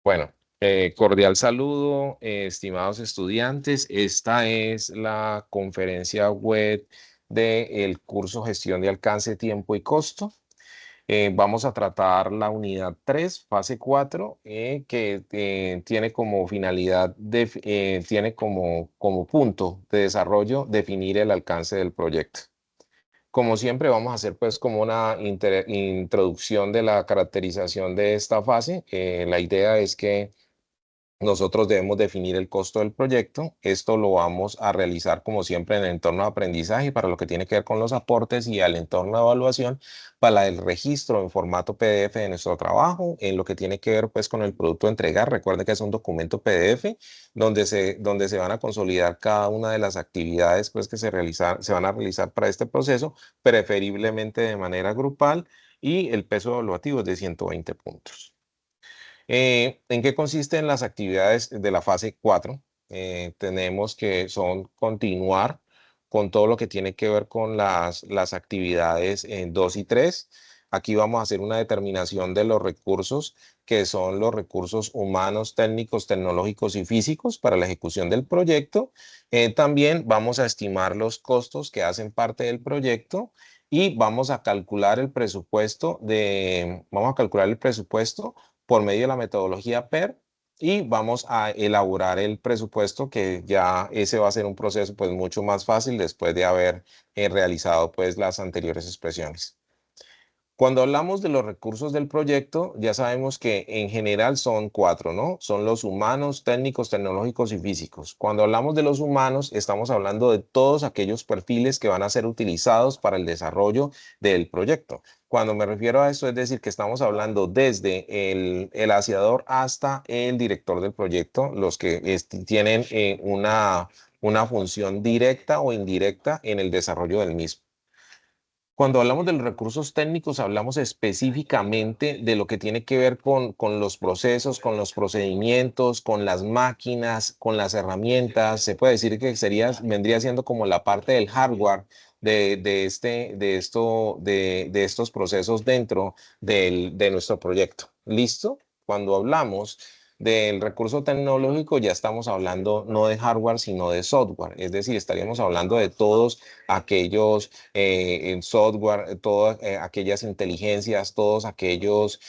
Bueno, cordial saludo, estimados estudiantes. Esta es la conferencia web del curso Gestión de Alcance, Tiempo y Costo. Vamos a tratar la unidad 3, fase 4, que tiene como finalidad, tiene como punto de desarrollo definir el alcance del proyecto. Como siempre, vamos a hacer pues como una introducción de la caracterización de esta fase. La idea es que nosotros debemos definir el costo del proyecto. Esto lo vamos a realizar como siempre en el entorno de aprendizaje para lo que tiene que ver con los aportes y al entorno de evaluación para el registro en formato PDF de nuestro trabajo, en lo que tiene que ver pues con el producto a entregar. Recuerden que es un documento PDF donde se van a consolidar cada una de las actividades pues que se van a realizar para este proceso, preferiblemente de manera grupal, y el peso evaluativo es de 120 puntos. ¿En qué consisten las actividades de la fase 4? Tenemos que son continuar con todo lo que tiene que ver con las actividades en 2 y 3. Aquí vamos a hacer una determinación de los recursos, que son los recursos humanos, técnicos, tecnológicos y físicos para la ejecución del proyecto. También vamos a estimar los costos que hacen parte del proyecto y vamos a calcular el presupuesto por medio de la metodología PER, y vamos a elaborar el presupuesto, que ya ese va a ser un proceso pues mucho más fácil después de haber realizado pues las anteriores expresiones. Cuando hablamos de los recursos del proyecto, ya sabemos que en general son cuatro, ¿no? Son los humanos, técnicos, tecnológicos y físicos. Cuando hablamos de los humanos, estamos hablando de todos aquellos perfiles que van a ser utilizados para el desarrollo del proyecto. Cuando me refiero a esto, es decir, que estamos hablando desde el aseador hasta el director del proyecto, los que tienen una función directa o indirecta en el desarrollo del mismo. Cuando hablamos de los recursos técnicos, hablamos específicamente de lo que tiene que ver con los procesos, con los procedimientos, con las máquinas, con las herramientas. Se puede decir que vendría siendo como la parte del hardware de estos procesos dentro de nuestro proyecto. ¿Listo? Cuando hablamos del recurso tecnológico, ya estamos hablando no de hardware, sino de software. Es decir, estaríamos hablando de todos aquellos en software, todas aquellas inteligencias, todos aquellos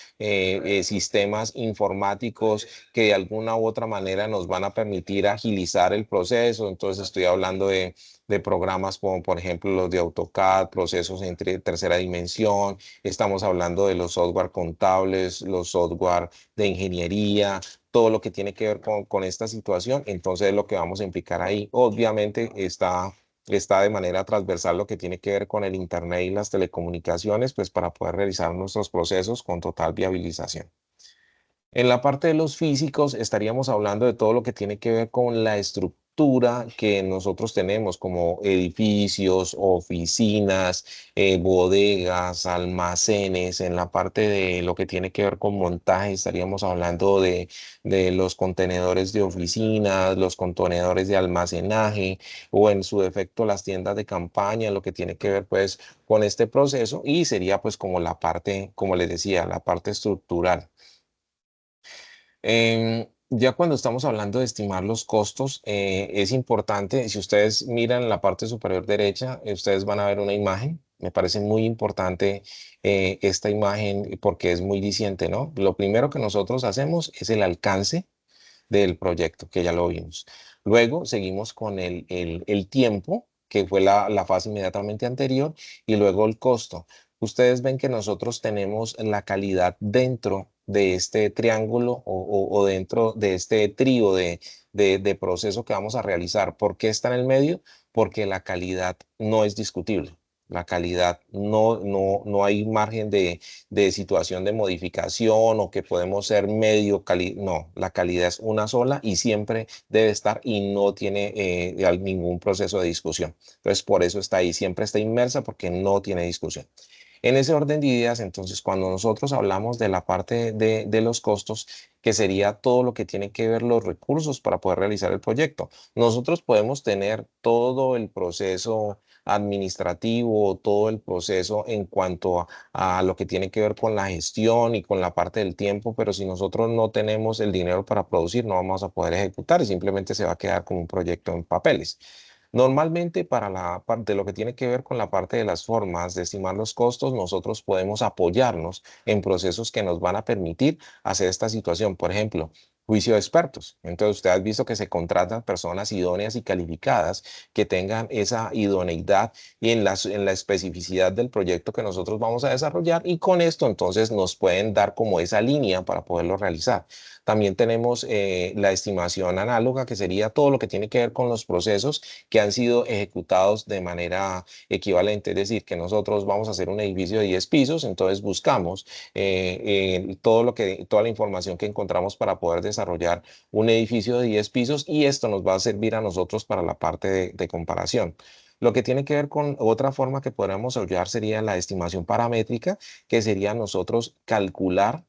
sistemas informáticos que de alguna u otra manera nos van a permitir agilizar el proceso. Entonces estoy hablando de programas como por ejemplo los de AutoCAD, procesos en tercera dimensión. Estamos hablando de los software contables, los software de ingeniería, todo lo que tiene que ver con esta situación. Entonces es lo que vamos a implicar ahí. Obviamente está de manera transversal lo que tiene que ver con el Internet y las telecomunicaciones, pues para poder realizar nuestros procesos con total viabilización. En la parte de los físicos estaríamos hablando de todo lo que tiene que ver con la estructura que nosotros tenemos, como edificios, oficinas, bodegas, almacenes. En la parte de lo que tiene que ver con montaje estaríamos hablando de los contenedores de oficinas, los contenedores de almacenaje, o en su defecto las tiendas de campaña, lo que tiene que ver pues con este proceso, y sería pues como la parte, como les decía, la parte estructural. Ya cuando estamos hablando de estimar los costos, es importante, si ustedes miran en la parte superior derecha, ustedes van a ver una imagen. Me parece muy importante esta imagen porque es muy diciente, ¿no? Lo primero que nosotros hacemos es el alcance del proyecto, que ya lo vimos. Luego seguimos con el tiempo, que fue la fase inmediatamente anterior, y luego el costo. Ustedes ven que nosotros tenemos la calidad dentro de este triángulo o dentro de este trío de proceso que vamos a realizar. ¿Por qué está en el medio? Porque la calidad no es discutible. La calidad no hay margen de situación de modificación o que podemos ser medio cali. No, la calidad es una sola y siempre debe estar, y no tiene ningún proceso de discusión. Entonces, por eso está ahí, siempre está inmersa porque no tiene discusión. En ese orden de ideas, entonces, cuando nosotros hablamos de la parte de los costos, que sería todo lo que tiene que ver los recursos para poder realizar el proyecto, nosotros podemos tener todo el proceso administrativo, todo el proceso en cuanto a lo que tiene que ver con la gestión y con la parte del tiempo, pero si nosotros no tenemos el dinero para producir, no vamos a poder ejecutar y simplemente se va a quedar como un proyecto en papeles. Normalmente para la parte de lo que tiene que ver con la parte de las formas de estimar los costos, nosotros podemos apoyarnos en procesos que nos van a permitir hacer esta situación. Por ejemplo, juicio de expertos. Entonces, usted ha visto que se contratan personas idóneas y calificadas que tengan esa idoneidad y en la especificidad del proyecto que nosotros vamos a desarrollar y con esto entonces nos pueden dar como esa línea para poderlo realizar. También tenemos la estimación análoga, que sería todo lo que tiene que ver con los procesos que han sido ejecutados de manera equivalente, es decir, que nosotros vamos a hacer un edificio de 10 pisos, entonces buscamos toda la información que encontramos para poder desarrollar un edificio de 10 pisos y esto nos va a servir a nosotros para la parte de comparación. Lo que tiene que ver con otra forma que podríamos hallar sería la estimación paramétrica, que sería nosotros calcular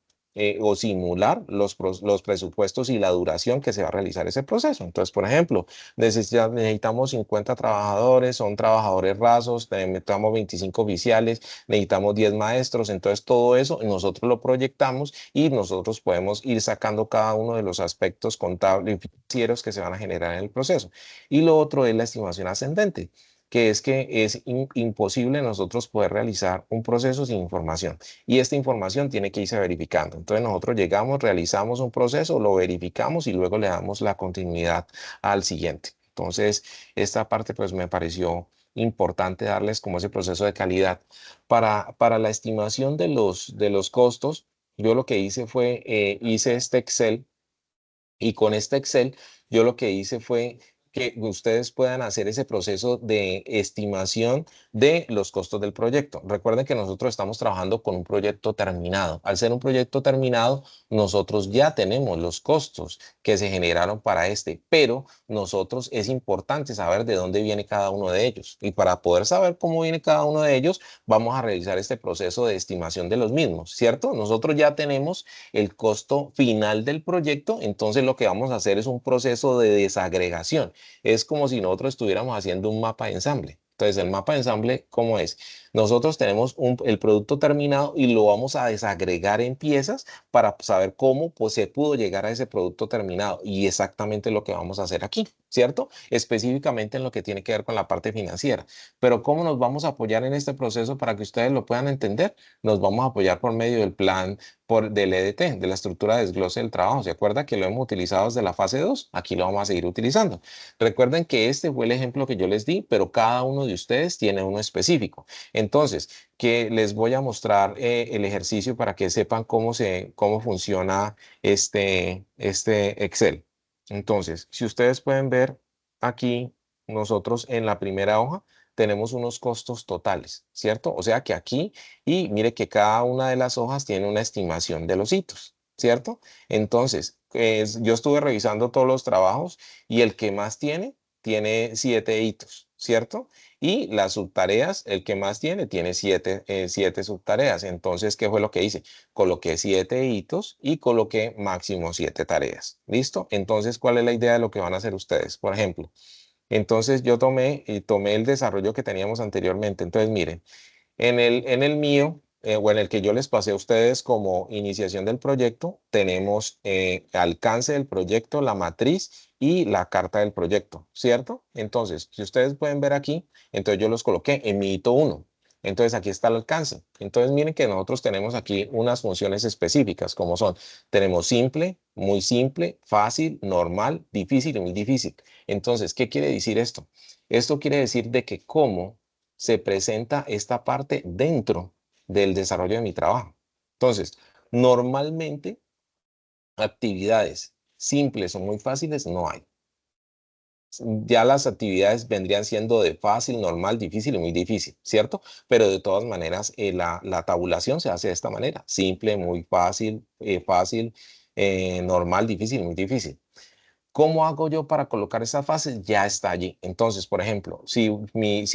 o simular los presupuestos y la duración que se va a realizar ese proceso. Entonces, por ejemplo, necesitamos 50 trabajadores, son trabajadores rasos, necesitamos 25 oficiales, necesitamos 10 maestros, entonces todo eso nosotros lo proyectamos y nosotros podemos ir sacando cada uno de los aspectos contables y financieros que se van a generar en el proceso. Y lo otro es la estimación ascendente, que es imposible nosotros poder realizar un proceso sin información y esta información tiene que irse verificando. Entonces nosotros llegamos, realizamos un proceso, lo verificamos y luego le damos la continuidad al siguiente. Entonces esta parte pues me pareció importante darles como ese proceso de calidad. Para la estimación de los costos, yo lo que hice fue, hice este Excel y con este Excel yo lo que hice fue que ustedes puedan hacer ese proceso de estimación de los costos del proyecto. Recuerden que nosotros estamos trabajando con un proyecto terminado. Al ser un proyecto terminado, nosotros ya tenemos los costos que se generaron para este, pero nosotros es importante saber de dónde viene cada uno de ellos. Y para poder saber cómo viene cada uno de ellos, vamos a realizar este proceso de estimación de los mismos, ¿cierto? Nosotros ya tenemos el costo final del proyecto, entonces lo que vamos a hacer es un proceso de desagregación. Es como si nosotros estuviéramos haciendo un mapa de ensamble. Entonces, el mapa de ensamble, ¿cómo es? Nosotros tenemos el producto terminado y lo vamos a desagregar en piezas para saber cómo pues, se pudo llegar a ese producto terminado. Y exactamente lo que vamos a hacer aquí, ¿cierto? Específicamente en lo que tiene que ver con la parte financiera. Pero ¿cómo nos vamos a apoyar en este proceso para que ustedes lo puedan entender? Nos vamos a apoyar por medio del plan del EDT, de la estructura de desglose del trabajo. ¿Se acuerda que lo hemos utilizado desde la fase 2? Aquí lo vamos a seguir utilizando. Recuerden que este fue el ejemplo que yo les di, pero cada uno de ustedes tiene uno específico. Entonces, que les voy a mostrar el ejercicio para que sepan cómo funciona este Excel. Entonces, si ustedes pueden ver aquí, nosotros en la primera hoja tenemos unos costos totales, ¿cierto? O sea que aquí, y mire que cada una de las hojas tiene una estimación de los hitos, ¿cierto? Entonces, yo estuve revisando todos los trabajos y el que más tiene 7 hitos, ¿cierto? Y las subtareas, el que más tiene 7 subtareas. Entonces, ¿qué fue lo que hice? Coloqué 7 hitos y coloqué máximo 7 tareas. ¿Listo? Entonces, ¿cuál es la idea de lo que van a hacer ustedes? Por ejemplo, entonces yo tomé el desarrollo que teníamos anteriormente. Entonces, miren, en el mío, o en el que yo les pasé a ustedes como iniciación del proyecto, tenemos alcance del proyecto, la matriz y la carta del proyecto, ¿cierto? Entonces, si ustedes pueden ver aquí, entonces yo los coloqué en mi hito 1. Entonces, aquí está el alcance. Entonces, miren que nosotros tenemos aquí unas funciones específicas, como son, tenemos simple, fácil, normal, difícil y muy difícil. Entonces, ¿qué quiere decir esto? Esto quiere decir de que cómo se presenta esta parte dentro del desarrollo de mi trabajo. Entonces, normalmente actividades simples o muy fáciles no hay. Ya las actividades vendrían siendo de fácil, normal, difícil y muy difícil, ¿cierto? Pero de todas maneras, la tabulación se hace de esta manera, simple, muy fácil, normal, difícil y muy difícil. ¿Cómo hago yo para colocar esa fase? Ya está allí. Entonces, por ejemplo, si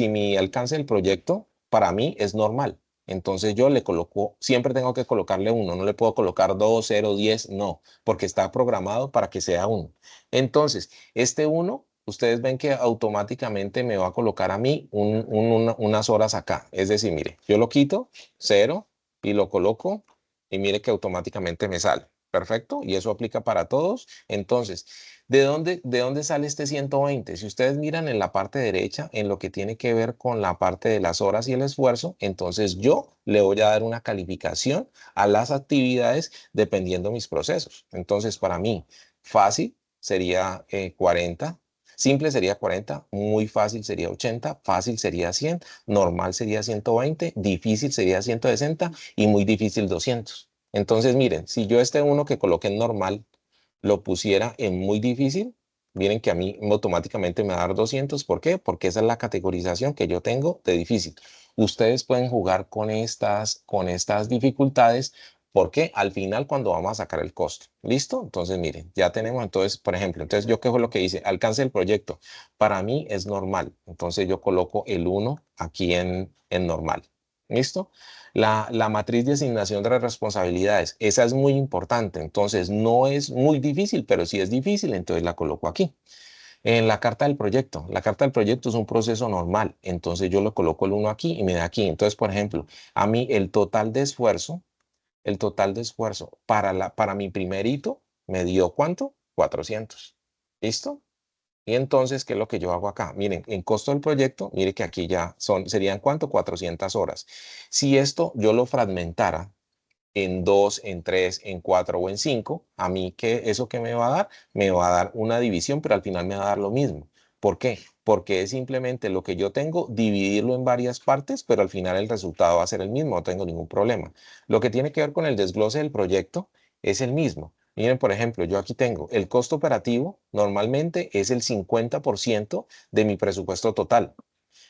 mi alcance del proyecto para mí es normal, entonces yo le coloco, siempre tengo que colocarle 1, no le puedo colocar 2, 0, 10, no, porque está programado para que sea 1. Entonces, este 1 ustedes ven que automáticamente me va a colocar a mí unas horas acá. Es decir, mire, yo lo quito, 0, y lo coloco, y mire que automáticamente me sale. Perfecto, y eso aplica para todos. Entonces, ¿de dónde sale este 120? Si ustedes miran en la parte derecha, en lo que tiene que ver con la parte de las horas y el esfuerzo, entonces yo le voy a dar una calificación a las actividades dependiendo mis procesos. Entonces, para mí, fácil sería 40, simple sería 40, muy fácil sería 80, fácil sería 100, normal sería 120, difícil sería 160 y muy difícil 200. Entonces, miren, si yo este uno que coloqué en normal lo pusiera en muy difícil, miren que a mí automáticamente me va a dar 200. ¿Por qué? Porque esa es la categorización que yo tengo de difícil. Ustedes pueden jugar con estas dificultades porque al final cuando vamos a sacar el costo, ¿listo? Entonces, miren, ya tenemos entonces, por ejemplo, entonces yo qué fue lo que hice, alcance del proyecto. Para mí es normal, entonces yo coloco el 1 aquí en normal, ¿listo? La matriz de asignación de responsabilidades, esa es muy importante, entonces no es muy difícil, pero si es difícil, entonces la coloco aquí. En la carta del proyecto es un proceso normal, entonces yo le coloco el 1 aquí y me da aquí. Entonces, por ejemplo, a mí el total de esfuerzo para mi primer hito me dio ¿cuánto? 400. ¿Listo? Y entonces, ¿qué es lo que yo hago acá? Miren, en costo del proyecto, mire que aquí ya serían ¿cuánto? 400 horas. Si esto yo lo fragmentara en 2, en 3, en 4 o en 5, a mí ¿eso qué me va a dar? Me va a dar una división, pero al final me va a dar lo mismo. ¿Por qué? Porque es simplemente lo que yo tengo, dividirlo en varias partes, pero al final el resultado va a ser el mismo, no tengo ningún problema. Lo que tiene que ver con el desglose del proyecto es el mismo. Miren, por ejemplo, yo aquí tengo el costo operativo, normalmente es el 50% de mi presupuesto total.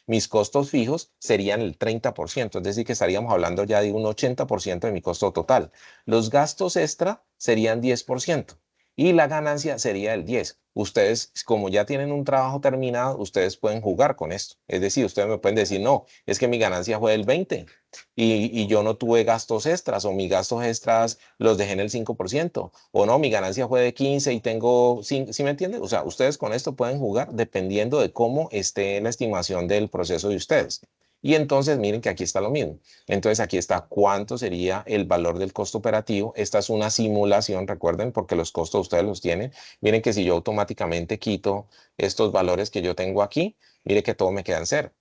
Mis costos fijos serían el 30%, es decir, que estaríamos hablando ya de un 80% de mi costo total. Los gastos extra serían 10% y la ganancia sería el 10%. Ustedes, como ya tienen un trabajo terminado, ustedes pueden jugar con esto. Es decir, ustedes me pueden decir, no, es que mi ganancia fue del 20 y yo no tuve gastos extras, o mis gastos extras los dejé en el 5%, o no, mi ganancia fue de 15 y tengo 5, ¿sí me entienden? O sea, ustedes con esto pueden jugar dependiendo de cómo esté la estimación del proceso de ustedes. Y entonces miren que aquí está lo mismo. Entonces aquí está cuánto sería el valor del costo operativo. Esta es una simulación, recuerden, porque los costos ustedes los tienen. Miren que si yo automáticamente quito estos valores que yo tengo aquí, mire que todo me queda en cero.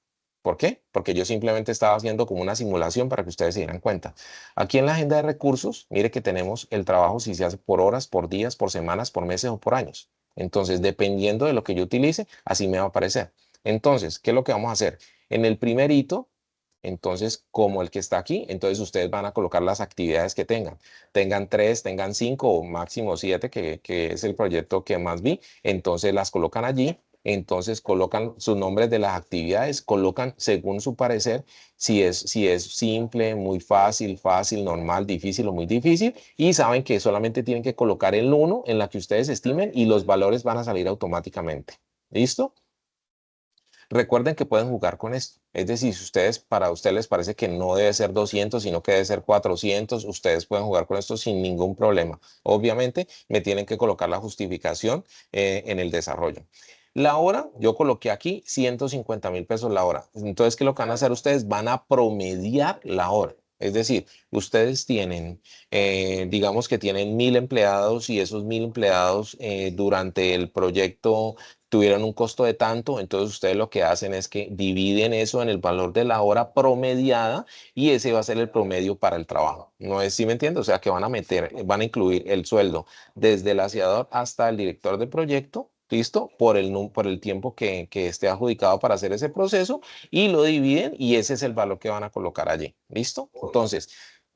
¿Por qué? Porque yo simplemente estaba haciendo como una simulación para que ustedes se dieran cuenta. Aquí en la agenda de recursos, mire que tenemos el trabajo si se hace por horas, por días, por semanas, por meses o por años. Entonces, dependiendo de lo que yo utilice, así me va a aparecer. Entonces, ¿qué es lo que vamos a hacer? En el primer hito, entonces, como el que está aquí, entonces ustedes van a colocar las actividades que tengan. Tengan 3, tengan 5 o máximo 7, que es el proyecto que más vi. Entonces las colocan allí. Entonces colocan sus nombres de las actividades, colocan según su parecer si es simple, muy fácil, fácil, normal, difícil o muy difícil. Y saben que solamente tienen que colocar el 1 en la que ustedes estimen y los valores van a salir automáticamente. ¿Listo? Recuerden que pueden jugar con esto. Es decir, si para ustedes les parece que no debe ser 200, sino que debe ser 400, ustedes pueden jugar con esto sin ningún problema. Obviamente, me tienen que colocar la justificación en el desarrollo. La hora, yo coloqué aquí 150.000 pesos la hora. Entonces, ¿qué es lo que van a hacer ustedes? Van a promediar la hora. Es decir, ustedes tienen, digamos que tienen 1.000 empleados y esos 1.000 empleados durante el proyecto tuvieron un costo de tanto, entonces ustedes lo que hacen es que dividen eso en el valor de la hora promediada y ese va a ser el promedio para el trabajo. ¿No es, sí me entiende? O sea que van a incluir el sueldo desde el aseador hasta el director de proyecto. ¿Listo? Por el tiempo que esté adjudicado para hacer ese proceso y lo dividen y ese es el valor que van a colocar allí. ¿Listo? Entonces,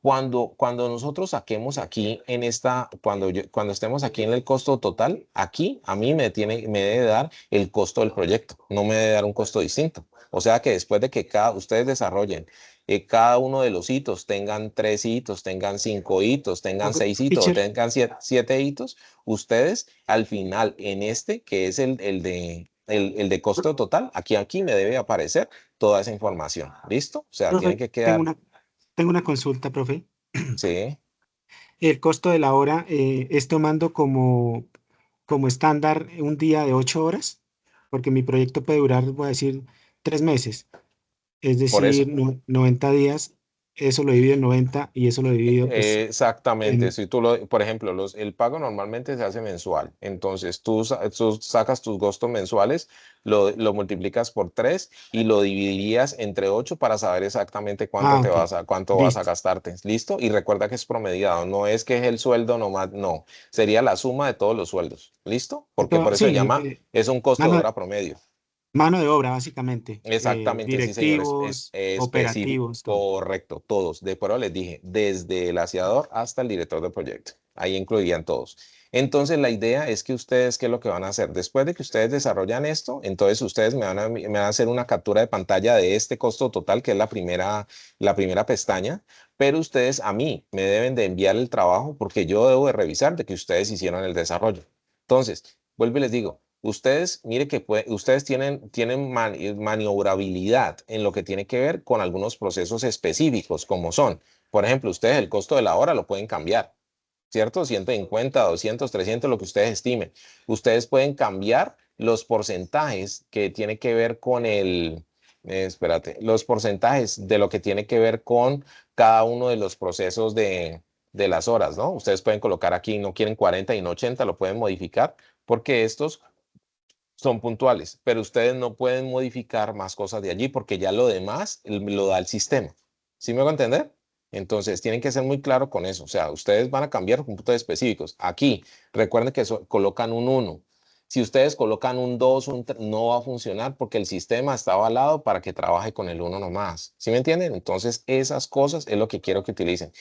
cuando nosotros saquemos aquí cuando estemos aquí en el costo total, aquí a mí me debe dar el costo del proyecto, no me debe dar un costo distinto. O sea que después de que ustedes desarrollen cada uno de los hitos, tengan 3 hitos, tengan 5 hitos, tengan 6 hitos o Teacher, tengan 7 hitos, ustedes al final en este, que es el de costo total, aquí me debe aparecer toda esa información. ¿Listo? O sea, tiene profe, que tengo quedar, una consulta, profe. sí. El costo de la hora es tomando como estándar un día de 8 horas. porque mi proyecto puede durar, voy a decir, 3 meses, es Por decir, eso. 90 días, eso lo divido en 90 y eso lo divido pues Exactamente, en... si tú por ejemplo, el pago normalmente se hace mensual, entonces tú sacas tus gastos mensuales, lo multiplicas por 3 y lo dividirías entre 8 para saber exactamente Ah, ok, cuánto vas a listo. gastarte, ¿listo? Y recuerda que es promediado, no es que es el sueldo nomás, no, sería la suma de todos los sueldos, ¿listo? Porque por eso se Sí, llama, es un costo de mano, hora promedio. mano de obra, básicamente. Exactamente, sí, señores. Es Directivos, específico, operativos, todo. correcto, todos. De prueba les dije, desde el aseador hasta el director del proyecto. Ahí incluirían todos. Entonces, la idea es que ustedes, ¿qué es lo que van a hacer? Después de que ustedes desarrollan esto, entonces ustedes me van a hacer una captura de pantalla de este costo total, que es la primera pestaña, pero ustedes a mí me deben de enviar el trabajo porque yo debo de revisar de que ustedes hicieron el desarrollo. Entonces, vuelvo y les digo, ustedes, mire que ustedes tienen maniobrabilidad en lo que tiene que ver con algunos procesos específicos, como son, por ejemplo, ustedes el costo de la hora lo pueden cambiar, ¿cierto? 150, 200, 300, lo que ustedes estimen. Ustedes pueden cambiar los porcentajes que tiene que ver con espérate, los porcentajes de lo que tiene que ver con cada uno de los procesos de las horas, ¿no? Ustedes pueden colocar aquí, no quieren 40 y no 80, lo pueden modificar porque estos son puntuales, pero ustedes no pueden modificar más cosas de allí porque ya lo demás lo da el sistema. ¿Sí me hago entender? Entonces, tienen que ser muy claros con eso. O sea, ustedes van a cambiar puntos específicos. Aquí, recuerden que colocan un uno. Si ustedes colocan un 2, no va a funcionar porque el sistema está avalado para que trabaje con el uno nomás. ¿Sí me entienden? Entonces, esas cosas es lo que quiero que utilicen.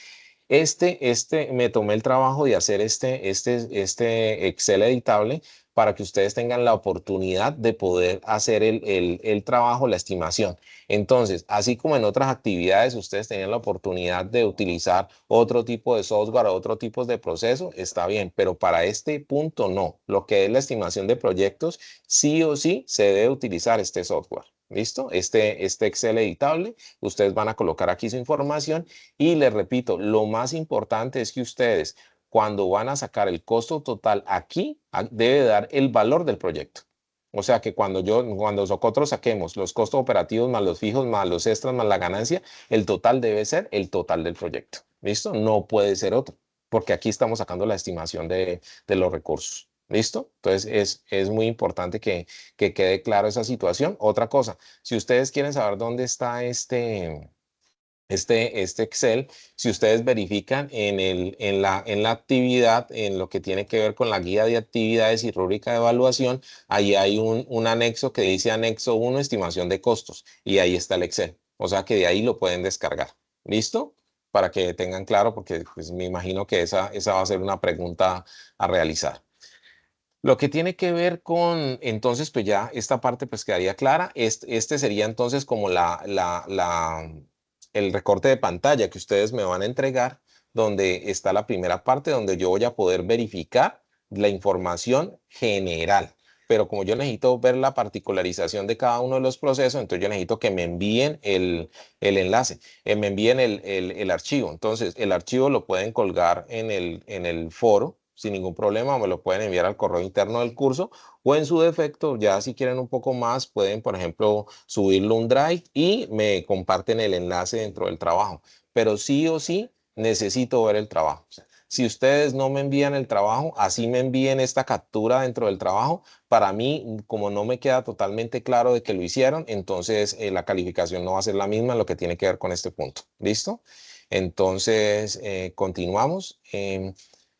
Me tomé el trabajo de hacer este Excel editable para que ustedes tengan la oportunidad de poder hacer el trabajo, la estimación. Entonces, así como en otras actividades ustedes tenían la oportunidad de utilizar otro tipo de software o otro tipo de proceso, está bien, pero para este punto no. Lo que es la estimación de proyectos, sí o sí se debe utilizar este software. ¿Listo? Este Excel editable, ustedes van a colocar aquí su información y les repito, lo más importante es que ustedes, cuando van a sacar el costo total aquí, debe dar el valor del proyecto. O sea que cuando nosotros saquemos los costos operativos más los fijos, más los extras, más la ganancia, el total debe ser el total del proyecto. ¿Listo? No puede ser otro, porque aquí estamos sacando la estimación de los recursos. ¿Listo? Entonces es muy importante que quede claro esa situación. Otra cosa, si ustedes quieren saber dónde está este Excel, si ustedes verifican en la actividad, en lo que tiene que ver con la guía de actividades y rúbrica de evaluación, ahí hay un anexo que dice anexo 1, estimación de costos, y ahí está el Excel. O sea que de ahí lo pueden descargar. ¿Listo? Para que tengan claro, porque pues, me imagino que esa va a ser una pregunta a realizar. Lo que tiene que ver con, entonces, pues ya esta parte pues quedaría clara. Este sería entonces como el recorte de pantalla que ustedes me van a entregar, donde está la primera parte, donde yo voy a poder verificar la información general. Pero como yo necesito ver la particularización de cada uno de los procesos, entonces yo necesito que me envíen el enlace, me envíen el archivo. Entonces, el archivo lo pueden colgar en el foro sin ningún problema, o me lo pueden enviar al correo interno del curso, o en su defecto, ya si quieren un poco más, pueden, por ejemplo, subirlo a un Drive y me comparten el enlace dentro del trabajo. Pero sí o sí, necesito ver el trabajo. O sea, si ustedes no me envían el trabajo, así me envíen esta captura dentro del trabajo, para mí, como no me queda totalmente claro de que lo hicieron, entonces la calificación no va a ser la misma en lo que tiene que ver con este punto. ¿Listo? Entonces, continuamos.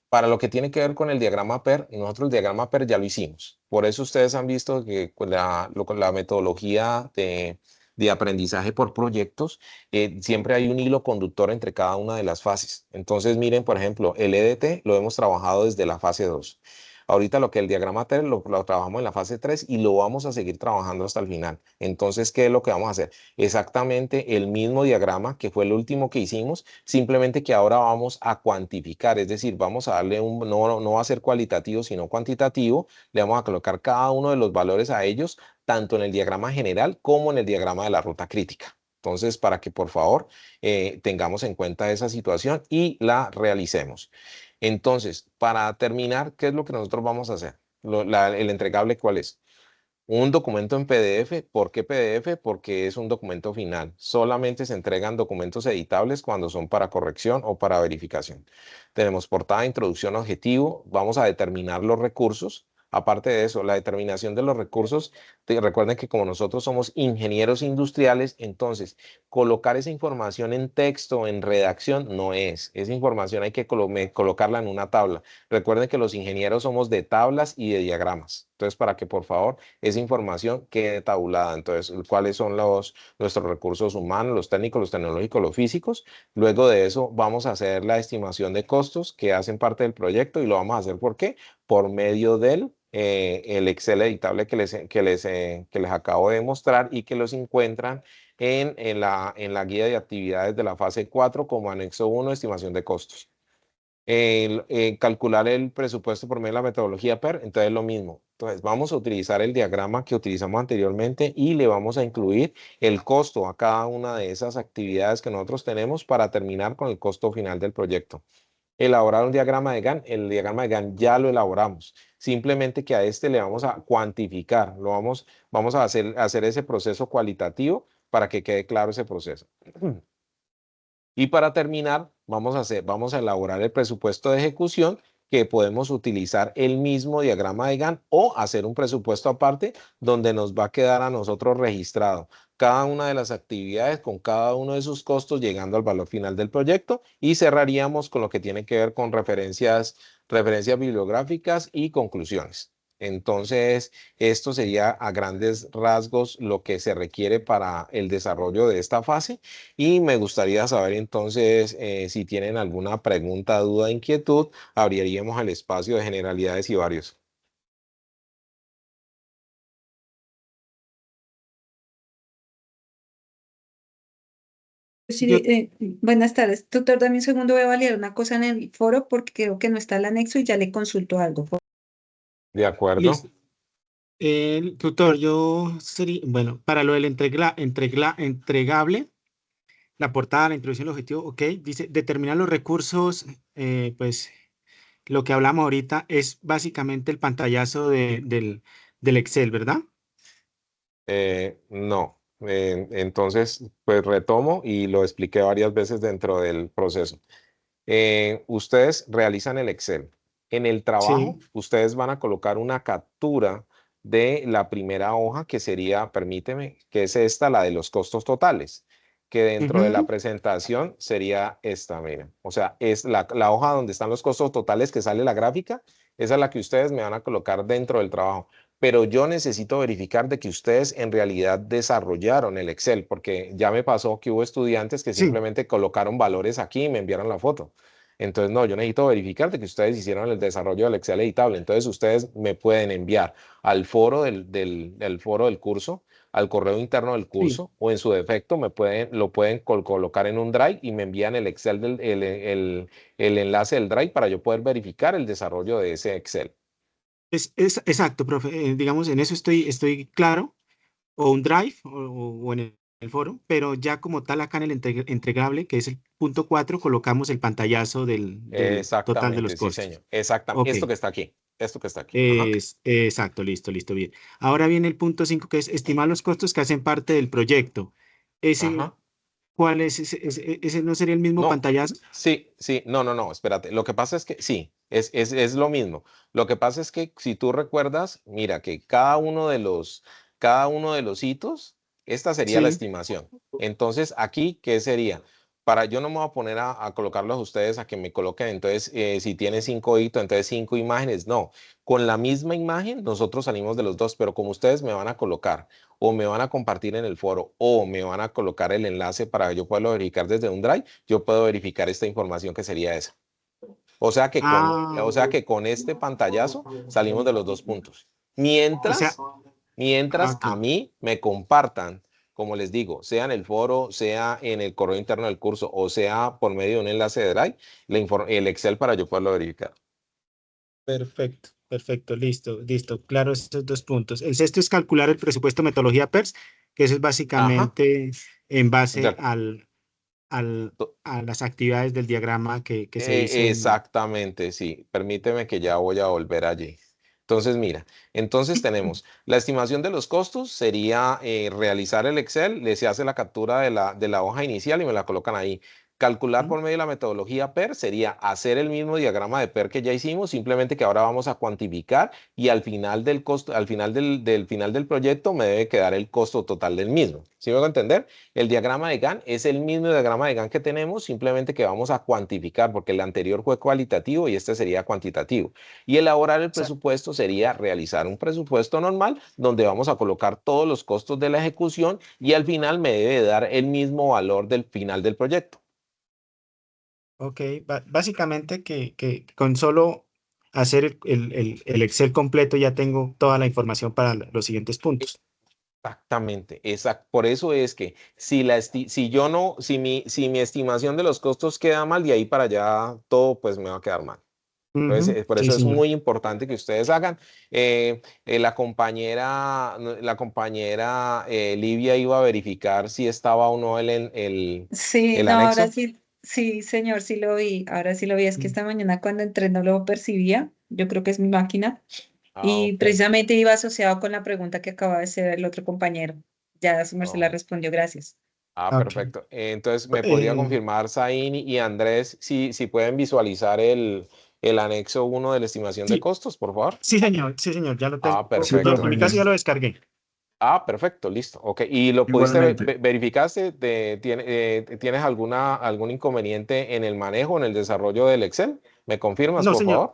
Para lo que tiene que ver con el diagrama PER, nosotros el diagrama PER ya lo hicimos. Por eso ustedes han visto que con la metodología de aprendizaje por proyectos, siempre hay un hilo conductor entre cada una de las fases. Entonces, miren, por ejemplo, el EDT lo hemos trabajado desde la fase 2. Ahorita lo que el diagrama PER lo trabajamos en la fase 3 y lo vamos a seguir trabajando hasta el final. Entonces, ¿qué es lo que vamos a hacer? Exactamente el mismo diagrama que fue el último que hicimos, simplemente que ahora vamos a cuantificar, es decir, vamos a darle no va a ser cualitativo, sino cuantitativo, le vamos a colocar cada uno de los valores a ellos, tanto en el diagrama general como en el diagrama de la ruta crítica. Entonces, para que por favor tengamos en cuenta esa situación y la realicemos. Entonces, para terminar, ¿qué es lo que nosotros vamos a hacer? El entregable, ¿cuál es? Un documento en PDF, ¿por qué PDF? Porque es un documento final. Solamente se entregan documentos editables cuando son para corrección o para verificación. Tenemos portada, introducción, objetivo. Vamos a determinar los recursos. Aparte de eso, la determinación de los recursos, recuerden que como nosotros somos ingenieros industriales, entonces colocar esa información en texto, en redacción, no es. Esa información hay que colocarla en una tabla. Recuerden que los ingenieros somos de tablas y de diagramas. Entonces, para que por favor esa información quede tabulada. Entonces, cuáles son nuestros recursos humanos, los técnicos, los tecnológicos, los físicos. Luego de eso, vamos a hacer la estimación de costos que hacen parte del proyecto y lo vamos a hacer, ¿por qué? Por medio del el Excel editable que les acabo de mostrar y que los encuentran en la guía de actividades de la fase 4 como anexo 1, estimación de costos. Calcular el presupuesto por medio de la metodología PER, entonces es lo mismo. Entonces vamos a utilizar el diagrama que utilizamos anteriormente y le vamos a incluir el costo a cada una de esas actividades que nosotros tenemos para terminar con el costo final del proyecto. Elaborar un diagrama de GAN, el diagrama de GAN ya lo elaboramos, simplemente que a este le vamos a cuantificar, vamos a hacer ese proceso cualitativo para que quede claro ese proceso. Y para terminar, vamos a elaborar el presupuesto de ejecución, que podemos utilizar el mismo diagrama de GAN o hacer un presupuesto aparte donde nos va a quedar a nosotros registrado cada una de las actividades con cada uno de sus costos llegando al valor final del proyecto, y cerraríamos con lo que tiene que ver con referencias bibliográficas y conclusiones. Entonces, esto sería a grandes rasgos lo que se requiere para el desarrollo de esta fase. Y me gustaría saber entonces si tienen alguna pregunta, duda, inquietud, abriríamos el espacio de generalidades y varios. Sí, Yo, buenas tardes. Tutor, dame un segundo, voy a validar una cosa en el foro porque creo que no está el anexo y ya le consulto algo. ¿De acuerdo? listo. Tutor, yo sería, bueno, para lo del entregable, la portada, la introducción, el objetivo, ok, dice determinar los recursos, pues lo que hablamos ahorita es básicamente el pantallazo del Excel, ¿verdad? No. Entonces, pues retomo y lo expliqué varias veces dentro del proceso. Ustedes realizan el Excel. En el Sí. trabajo, ustedes van a colocar una captura de la primera hoja, que sería, permíteme, que es esta, la de los costos totales, que dentro de la Ujú. presentación sería esta, miren. O sea, es la hoja donde están los costos totales que sale la gráfica, esa es la que ustedes me van a colocar dentro del trabajo. Pero yo necesito verificar de que ustedes en realidad desarrollaron el Excel, porque ya me pasó que hubo estudiantes que Sí. simplemente colocaron valores aquí y me enviaron la foto. Entonces, no, yo necesito verificar de que ustedes hicieron el desarrollo del Excel editable. Entonces, ustedes me pueden enviar al foro del foro del curso, al correo interno del Sí. curso, o en su defecto lo pueden colocar en un Drive y me envían el Excel el enlace del Drive para yo poder verificar el desarrollo de ese Excel. Es exacto, profe. Digamos, en eso estoy claro, o un Drive o en el foro, pero ya como tal acá en el entregable, que es el punto 4, colocamos el pantallazo del total de los Exactamente, sí, costos. señor. Exactamente. Ok, Esto que está aquí. Esto que está aquí. Ajá. exacto, listo, bien. Ahora viene el punto 5, que es estimar los costos que hacen parte del proyecto. Ese, Ajá. ¿Cuál es? ¿Ese no sería el mismo No, pantallazo? sí, sí, no, espérate. Lo que pasa es que sí, es lo mismo. Lo que pasa es que si tú recuerdas, mira que cada uno de los hitos, esta sería la Sí. estimación. Entonces, aquí, ¿qué sería? Yo no me voy a poner a colocarlos a ustedes a que me coloquen, entonces, si tiene 5 hitos, entonces 5 imágenes. No, con la misma imagen nosotros salimos de los dos, pero como ustedes me van a colocar o me van a compartir en el foro o me van a colocar el enlace para yo poderlo verificar desde un Drive, yo puedo verificar esta información que sería esa. O sea que con, Ah, o sea que con este pantallazo salimos de los dos puntos. o sea, Mientras ok. a mí me compartan, como les digo, sea en el foro, sea en el correo interno del curso o sea por medio de un enlace de Drive, el Excel para yo poderlo verificar. Perfecto, listo. Claro, esos dos puntos. El sexto es calcular el presupuesto metodología PERS, que eso es Ajá. básicamente en base Ya. al, a las actividades del diagrama que se hizo en... Exactamente, sí. Permíteme que ya voy a volver allí. Entonces, mira, entonces tenemos la estimación de los costos, sería realizar el Excel, le se hace la captura de la hoja inicial y me la colocan ahí. Calcular por medio de la metodología PER sería hacer el mismo diagrama de PER que ya hicimos, simplemente que ahora vamos a cuantificar y al final del costo, al final del final del proyecto me debe quedar el costo total del mismo. ¿Sí me hago entender? El diagrama de Gantt es el mismo diagrama de Gantt que tenemos, simplemente que vamos a cuantificar, porque el anterior fue cualitativo y este sería cuantitativo. Y elaborar el presupuesto sería realizar un presupuesto normal donde vamos a colocar todos los costos de la ejecución y al final me debe dar el mismo valor del final del proyecto. Ok, básicamente que con solo hacer el Excel completo ya tengo toda la información para los siguientes puntos. Exactamente, por eso es que si mi estimación de los costos queda mal, de ahí para allá todo pues me va a quedar mal. Entonces, Ujú, por sí, eso es señor. muy importante que ustedes hagan. La compañera Livia iba a verificar si estaba o no Sí, el no, ahora anexo. sí, sí, señor, sí lo vi. Ahora sí lo vi. Es que esta mañana cuando entré no lo percibía. Yo creo que es mi máquina. Ah, Y ok. precisamente iba asociado con la pregunta que acaba de hacer el otro compañero. Ya su merced la Oh, respondió, gracias. Ok. perfecto. Entonces, ¿me podría Eh, confirmar, Zain y Andrés, si pueden visualizar el anexo 1 de la estimación de sí, costos, por favor? sí, señor, ya lo tengo. Sí, Perfecto. En mi caso profe, ya lo descargué. Perfecto, listo. Ok, ¿y lo pudiste igualmente. verificaste? ¿Tienes algún inconveniente en el manejo, en el desarrollo del Excel? ¿Me confirmas, No, por señor. favor?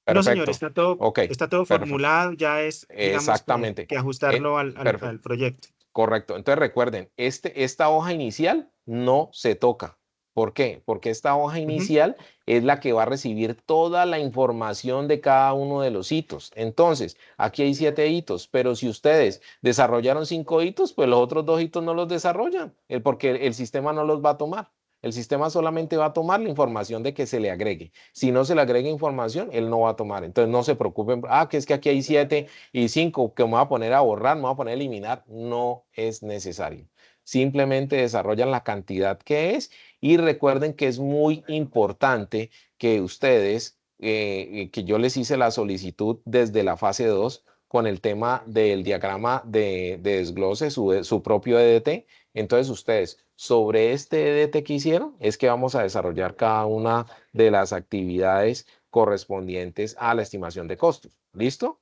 No, señor, Perfecto. Ok, está todo perfecto. formulado, ya es, digamos, Exactamente. que ajustarlo Perfecto. al proyecto. Correcto. Entonces recuerden, esta hoja inicial no se toca. ¿Por qué? Porque esta hoja Ujú. inicial es la que va a recibir toda la información de cada uno de los hitos. Entonces, aquí hay 7 hitos, pero si ustedes desarrollaron 5 hitos, pues los otros 2 hitos no los desarrollan, porque el sistema no los va a tomar. El sistema solamente va a tomar la información de que se le agregue. Si no se le agrega información, él no va a tomar. Entonces, no se preocupen. Que es que aquí hay 7 y 5 que me voy a poner a borrar, me voy a poner a eliminar. No es necesario. Simplemente desarrollan la cantidad que es y recuerden que es muy importante que ustedes, que yo les hice la solicitud desde la fase 2 con el tema del diagrama de desglose, su propio EDT. Entonces ustedes, sobre este EDT que hicieron, es que vamos a desarrollar cada una de las actividades correspondientes a la estimación de costos. ¿Listo?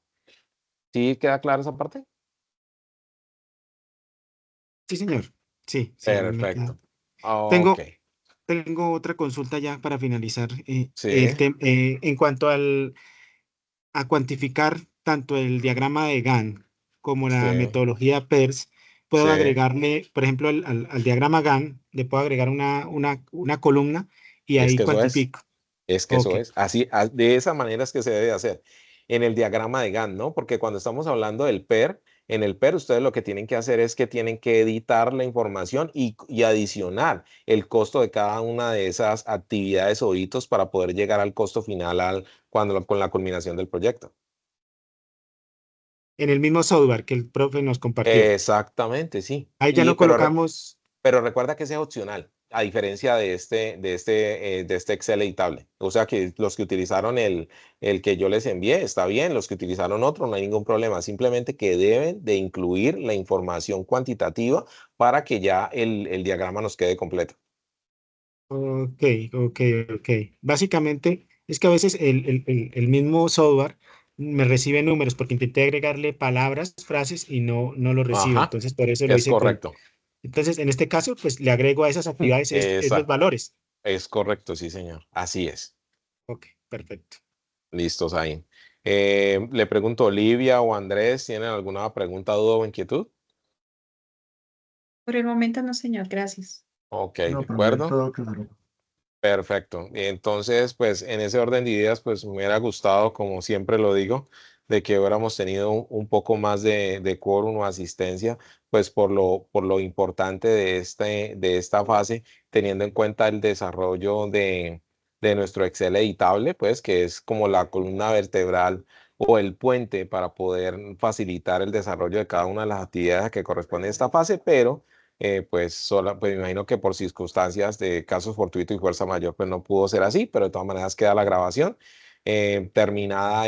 ¿Sí queda clara esa parte? Sí, señor. Sí, sí, a mí me queda. Perfecto. Ok. Tengo, tengo otra consulta ya para finalizar. Sí, En cuanto a cuantificar tanto el diagrama de Gantt como la sí, metodología PERS, puedo sí. agregarle, por ejemplo, al diagrama Gantt, le puedo agregar una columna y Es ahí que eso es. cuantifico. Es que Ok. eso es. Así, de esa manera es que se debe hacer. En el diagrama de Gantt, ¿no? Porque cuando estamos hablando del PER, en el PER ustedes lo que tienen que hacer es que tienen que editar la información y adicionar el costo de cada una de esas actividades o hitos para poder llegar al costo final con la culminación del proyecto. En el mismo software que el profe nos compartió. Exactamente, sí. Ahí ya no colocamos. Pero recuerda que ese es opcional, a diferencia de este Excel editable. O sea que los que utilizaron el que yo les envié está bien, los que utilizaron otro no hay ningún problema. Simplemente que deben de incluir la información cuantitativa para que ya el diagrama nos quede completo. Ok, ok, ok. Básicamente es que a veces el mismo software me recibe números porque intenté agregarle palabras, frases y no lo recibe. Ajá, Entonces, por eso lo es hice con. correcto. Entonces, en este caso, pues le agrego a esas actividades es los Exacto, valores. es correcto, sí, señor. Así es. Ok, perfecto. Listos ahí. Le pregunto, Olivia o Andrés, ¿tienen alguna pregunta, duda o inquietud? Por el momento no, señor, gracias. Ok, No, de profe, acuerdo. todo claro. Perfecto. Entonces, pues en ese orden de ideas, pues me hubiera gustado, como siempre lo digo, de que hubiéramos tenido un poco más de quórum o asistencia, pues por lo importante de esta fase, teniendo en cuenta el desarrollo de nuestro Excel editable, pues que es como la columna vertebral o el puente para poder facilitar el desarrollo de cada una de las actividades que corresponden a esta fase, pero pues me imagino que por circunstancias de casos fortuitos y fuerza mayor, pues no pudo ser así, pero de todas maneras queda la grabación. Terminada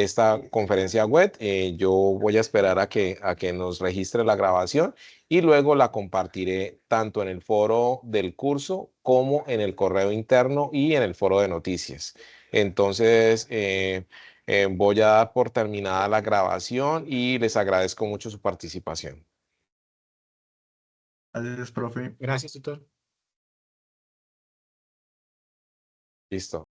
esta conferencia web. Yo voy a esperar a que nos registre la grabación y luego la compartiré tanto en el foro del curso como en el correo interno y en el foro de noticias. Entonces, voy a dar por terminada la grabación y les agradezco mucho su participación. Adiós, profe. Gracias, tutor. Listo.